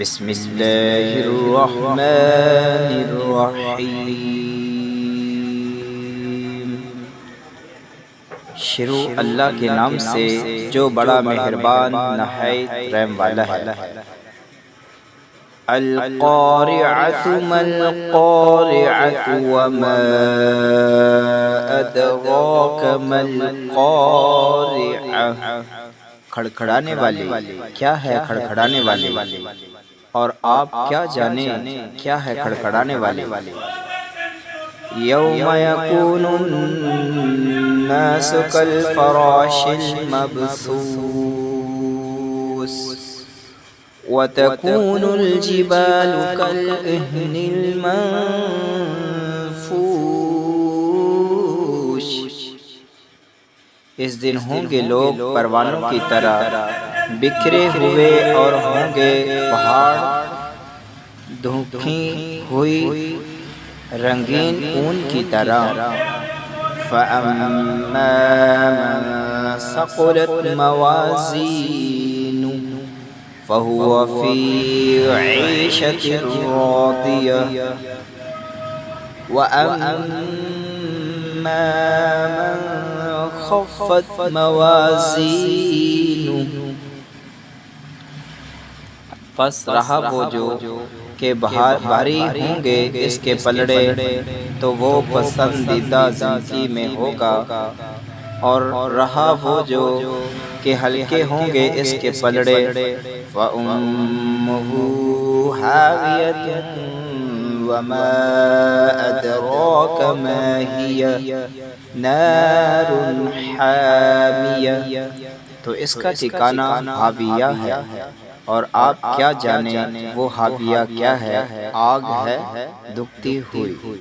بسم اللہ الرحمن الرحیم۔ شروع اللہ کے نام سے جو بڑا مہربان نہایت رحم والا ہے۔ القارعۃ ما القارعۃ وما ادراک ما القارعۃ۔ کھڑکھڑانے والی، کیا ہے کھڑکھڑانے والی، اور آپ کیا جانیں کیا ہے کھڑکھڑانے والی۔ یوم یکون الناس کالفراش المبثوث وتکون الجبال کالعہن المنفوش۔ اس دن ہوں گے لوگ پروانوں کی طرح بکھرے ہوئے، اور ہوں گے پہاڑ دھنکی ہوئی رنگین اون کی طرح۔ فَأَمَّا مَنْ ثَقُلَتْ مَوَازِينُهُ فَهُوَ فِي عِيشَةٍ رَاضِيَةٍ وَأَمَّا مَنْ خَفَّتْ موازینہ، پس رہا وہ جو کہ بھاری ہوں گے اس کے پلڑے، تو وہ پسندیدہ زندگی میں ہوگا، اور رہا وہ جو کہ ہلکے ہوں گے اس کے پلڑے، فَأُمُّهُ ہَاوِيَةٌ وَمَا أَدْرَاكَ مَا هِيَ نَارٌ حَامِيَةٌ۔ تو اس کا ٹھکانہ حاویہ ہے، اور آپ کیا جانیں وہ حاویہ کیا ہے، آگ ہے دکھتی ہوئی۔